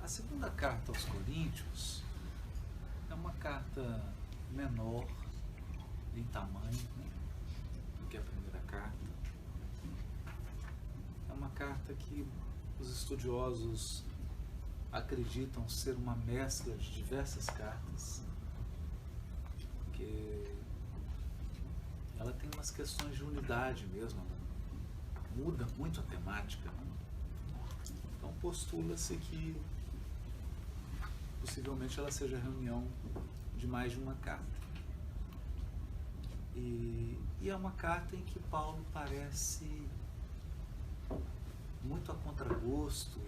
A segunda carta aos Coríntios é uma carta menor em tamanho, né, do que a primeira carta. É uma carta que os estudiosos acreditam ser uma mescla de diversas cartas, porque ela tem umas questões de unidade mesmo, ela muda muito a temática, né? Então postula-se que possivelmente ela seja a reunião de mais de uma carta. E é uma carta em que Paulo parece muito a contragosto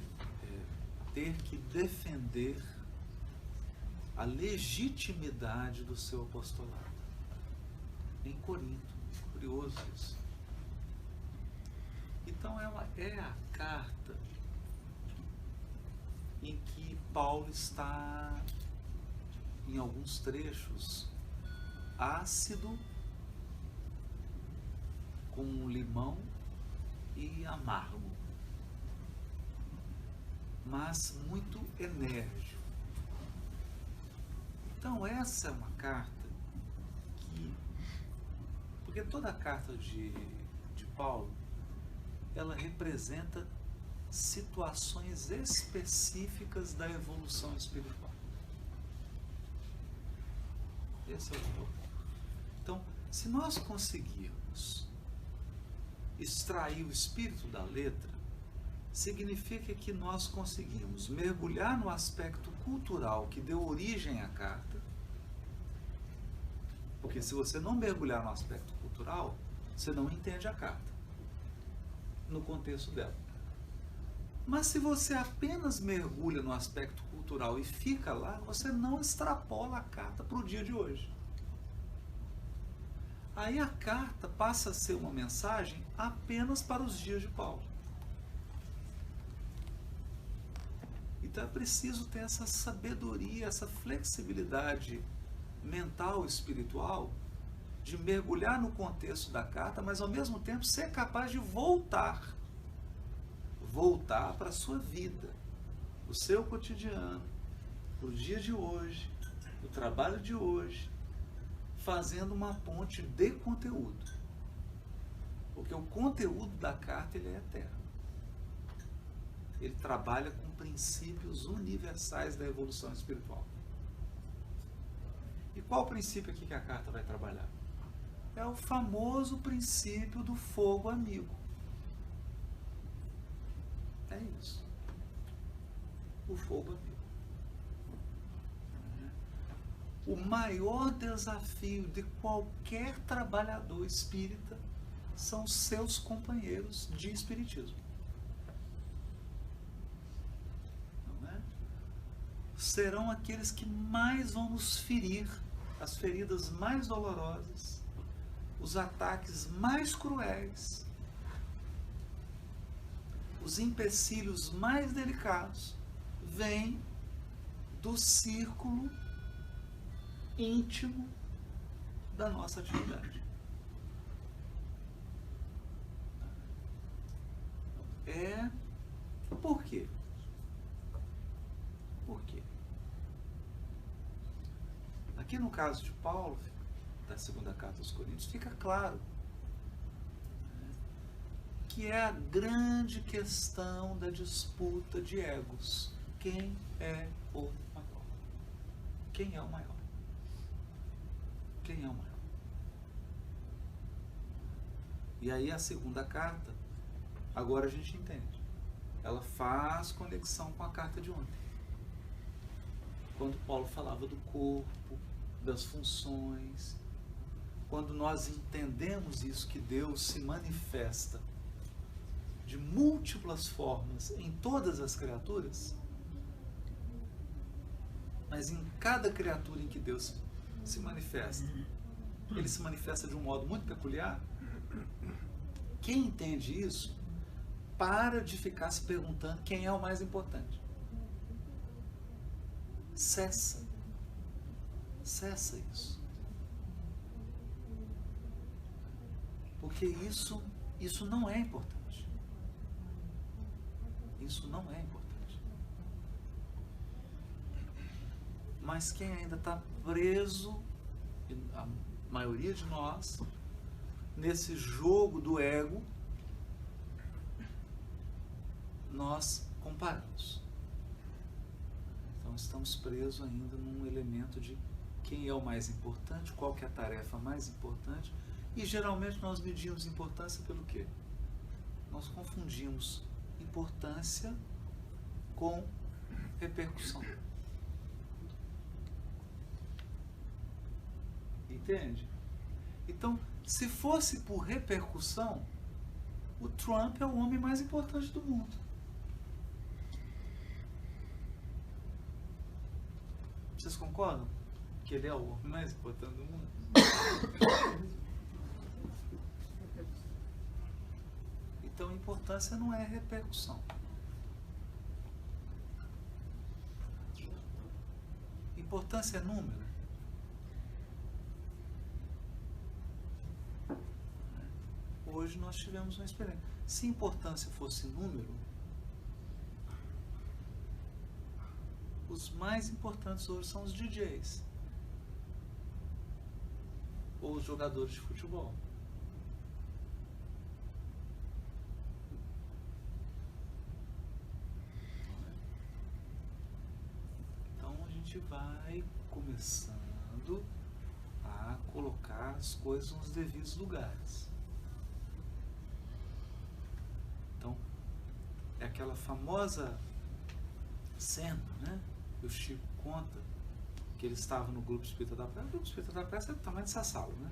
ter que defender a legitimidade do seu apostolado em Corinto. Curioso isso. Então ela é a carta em que Paulo está, em alguns trechos, ácido, com limão e amargo, mas muito enérgico. Então essa é uma carta que, porque toda a carta de Paulo, ela representa situações específicas da evolução espiritual. Esse é o ponto. Então, se nós conseguirmos extrair o espírito da letra, significa que nós conseguimos mergulhar no aspecto cultural que deu origem à carta, porque se você não mergulhar no aspecto cultural, você não entende a carta no contexto dela. Mas se você apenas mergulha no aspecto cultural e fica lá, você não extrapola a carta para o dia de hoje. Aí a carta passa a ser uma mensagem apenas para os dias de Paulo. Então é preciso ter essa sabedoria, essa flexibilidade mental, espiritual, de mergulhar no contexto da carta, mas ao mesmo tempo ser capaz de voltar para a sua vida, o seu cotidiano, o dia de hoje, o trabalho de hoje, fazendo uma ponte de conteúdo. Porque o conteúdo da carta ele é eterno. Ele trabalha com princípios universais da evolução espiritual. E qual o princípio aqui que a carta vai trabalhar? É o famoso princípio do fogo amigo. É isso. O fogo amigo. O maior desafio de qualquer trabalhador espírita são os seus companheiros de espiritismo. Não é? Serão aqueles que mais vão nos ferir, as feridas mais dolorosas, os ataques mais cruéis, os empecilhos mais delicados vêm do círculo íntimo da nossa atividade. Por quê? Por quê? Aqui no caso de Paulo, da segunda carta aos Coríntios, fica claro que é a grande questão da disputa de egos. Quem é o maior? Quem é o maior? Quem é o maior? E aí a segunda carta, agora a gente entende. Ela faz conexão com a carta de ontem. Quando Paulo falava do corpo, das funções, quando nós entendemos isso, que Deus se manifesta de múltiplas formas em todas as criaturas, mas em cada criatura em que Deus se manifesta, ele se manifesta de um modo muito peculiar. Quem entende isso, para de ficar se perguntando quem é o mais importante. Cessa isso. Porque isso não é importante. Isso não é importante. Mas quem ainda está preso, a maioria de nós, nesse jogo do ego, nós comparamos. Então estamos presos ainda num elemento de quem é o mais importante, qual que é a tarefa mais importante, e geralmente nós medimos importância pelo quê? Nós confundimos importância com repercussão. Entende? Então, se fosse por repercussão, o Trump é o homem mais importante do mundo. Vocês concordam que ele é o homem mais importante do mundo? Então, importância não é repercussão. Importância é número. Hoje nós tivemos uma experiência. Se importância fosse número, os mais importantes hoje são os DJs ou os jogadores de futebol. Então a gente vai começando a colocar as coisas nos devidos lugares. Então, é aquela famosa cena, né? Que o Chico conta que ele estava no Grupo Espírita da Prece. O Grupo Espírita da Prece é do tamanho dessa sala, né?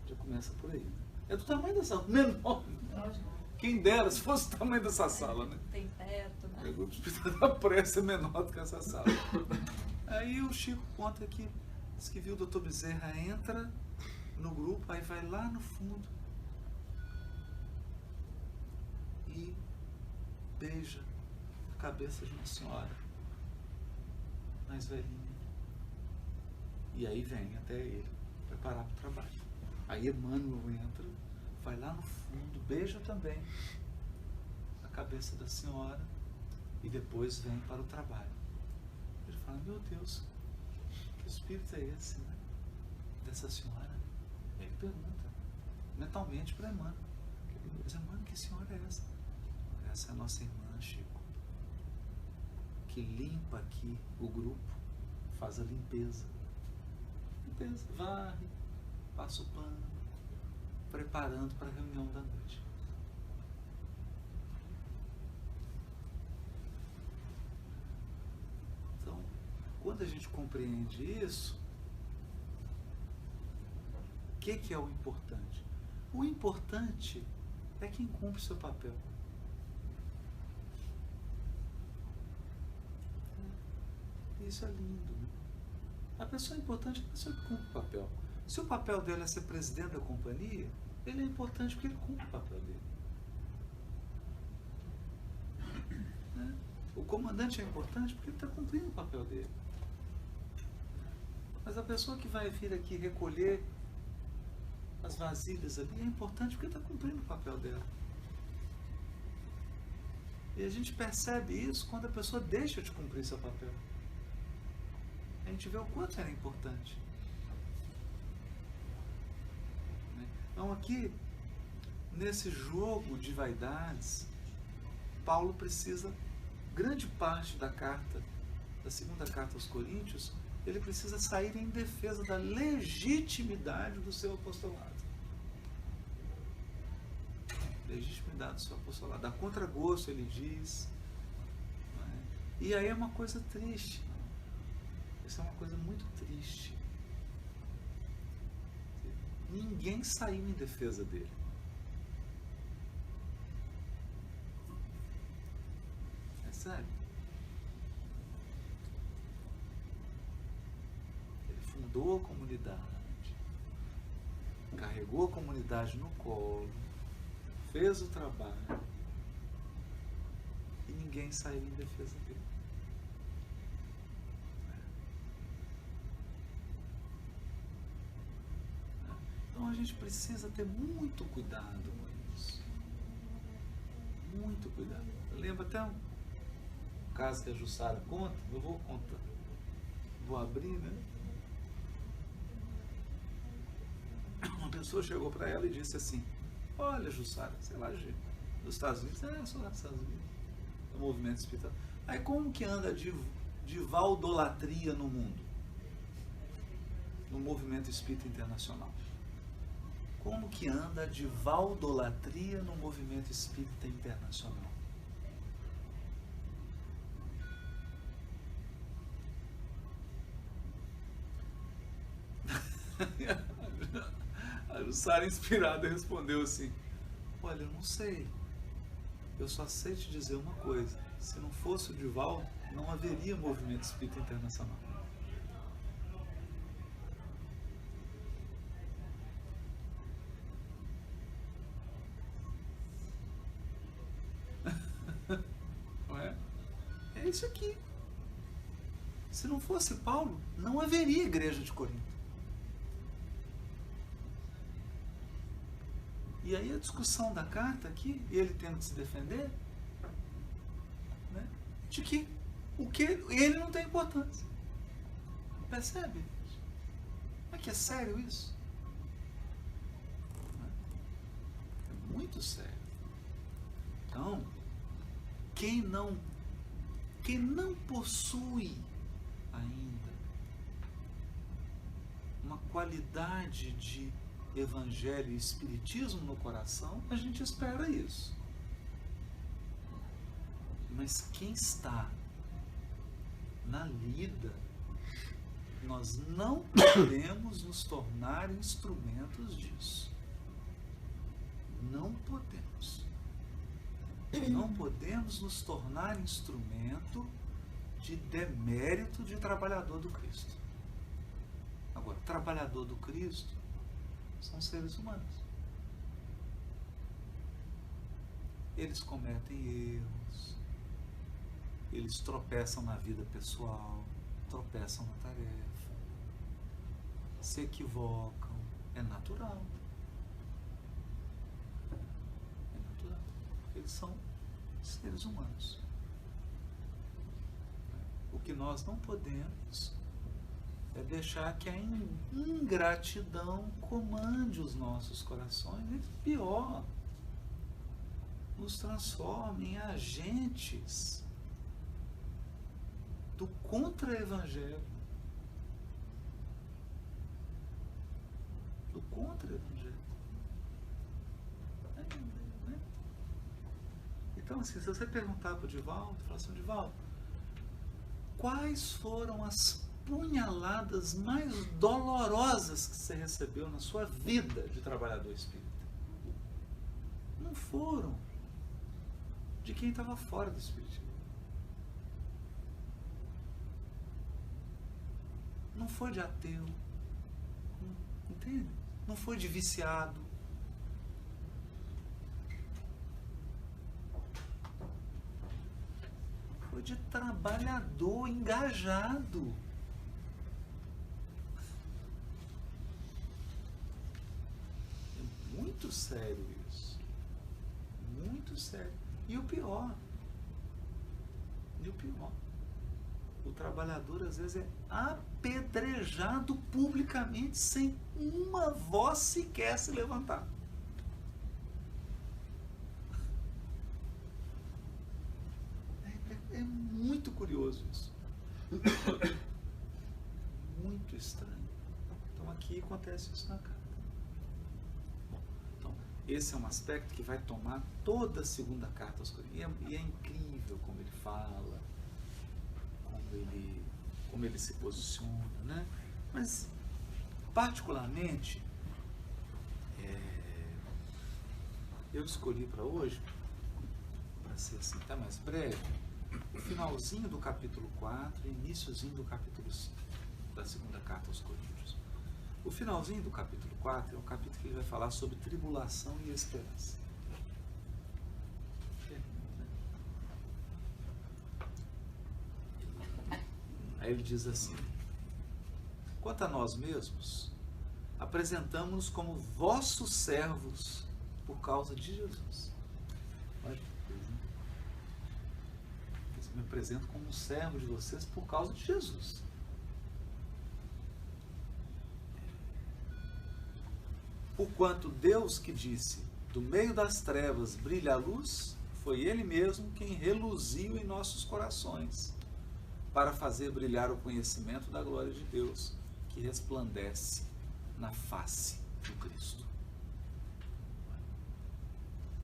Já começa por aí, né? É do tamanho dessa sala, menor. Quem dera se fosse o tamanho dessa sala, né? Tem teto, né? O Grupo Espírita da Prece é menor do que essa sala. Aí o Chico conta que diz que viu o Dr. Bezerra entra no grupo, aí vai lá no fundo e beija a cabeça de uma senhora mais velhinha. E aí vem até ele preparar para o trabalho. Aí Emmanuel entra, vai lá no fundo, beija também a cabeça da senhora e depois vem para o trabalho. Ele fala, meu Deus, que espírito é esse, né? Dessa senhora? Ele pergunta mentalmente para Emmanuel. Mas Emmanuel, que senhora é essa? Essa é a nossa irmã, Chico, que limpa aqui o grupo, faz a limpeza. Limpeza, varre, passa o pano, preparando para a reunião da noite. Então, quando a gente compreende isso, o que é o importante? O importante é quem cumpre o seu papel. Isso é lindo, né? A pessoa importante é a pessoa que cumpre o papel. Se o papel dele é ser presidente da companhia, ele é importante porque ele cumpre o papel dele. Né? O comandante é importante porque ele está cumprindo o papel dele. Mas a pessoa que vai vir aqui recolher as vasilhas ali é importante porque está cumprindo o papel dela. E a gente percebe isso quando a pessoa deixa de cumprir seu papel. A gente vê o quanto era importante. Então aqui, nesse jogo de vaidades, Paulo precisa, grande parte da carta, da segunda carta aos Coríntios, ele precisa sair em defesa da legitimidade do seu apostolado. Legitimidade do seu apostolado. Da contragosto, ele diz. Não é? E aí é uma coisa triste. Isso é uma coisa muito triste. Ninguém saiu em defesa dele. É sério. Ele fundou a comunidade, carregou a comunidade no colo, fez o trabalho e ninguém saiu em defesa dele. Então a gente precisa ter muito cuidado com isso. Muito cuidado. Eu lembro até um caso que a Jussara conta, eu vou contar. Vou abrir, né? Uma pessoa chegou para ela e disse assim: olha, Jussara, sei lá, dos Estados Unidos, eu sou lá dos Estados Unidos, do movimento espírita. Aí como que anda de valdolatria no mundo? No movimento espírita internacional. Como que anda de valdolatria no movimento espírita internacional? A Jussara, inspirada, respondeu assim: olha, eu não sei. Eu só sei te dizer uma coisa. Se não fosse o Divaldo, não haveria movimento espírita internacional. Não é? É isso aqui. Se não fosse Paulo, não haveria igreja de Corinto. E aí a discussão da carta aqui, ele tendo que se defender, né, de que o que ele não tem importância. Percebe? É que é sério isso? É muito sério. Então, quem não possui ainda uma qualidade de evangelho e espiritismo no coração, a gente espera isso. Mas quem está na lida, nós não podemos nos tornar instrumentos disso. Não podemos. Não podemos nos tornar instrumento de demérito de trabalhador do Cristo. Agora, trabalhador do Cristo são seres humanos. Eles cometem erros, eles tropeçam na vida pessoal, tropeçam na tarefa, se equivocam, é natural. É natural. Eles são seres humanos. O que nós não podemos é deixar que a ingratidão comande os nossos corações e, pior, nos transforme em agentes do contra-evangelho. Do contra-evangelho. Né? Então, assim, se você perguntar para o Divaldo, falar assim: Divaldo, quais foram as punhaladas mais dolorosas que você recebeu na sua vida de trabalhador espírita? Não foram de quem estava fora do espiritismo. Não foi de ateu. Entende? Não foi de viciado. Foi de trabalhador engajado. É muito sério isso. Muito sério. E o pior, o trabalhador às vezes é apedrejado publicamente sem uma voz sequer se levantar. É muito curioso isso. Muito estranho. Então aqui acontece isso na carta. Bom, então esse é um aspecto que vai tomar toda a segunda carta aos Coríntios. E é incrível como ele fala, como ele se posiciona, né? Mas particularmente eu escolhi para hoje, para ser assim, até mais breve, o finalzinho do capítulo 4 e iniciozinho do capítulo 5 da segunda carta aos Coríntios. O finalzinho do capítulo 4 é um capítulo que ele vai falar sobre tribulação e esperança. Aí ele diz assim: quanto a nós mesmos, apresentamos-nos como vossos servos por causa de Jesus. Olha que coisa, né? Eu me apresento como um servo de vocês por causa de Jesus. Porquanto Deus que disse, do meio das trevas brilha a luz, foi Ele mesmo quem reluziu em nossos corações, para fazer brilhar o conhecimento da glória de Deus, que resplandece na face do Cristo.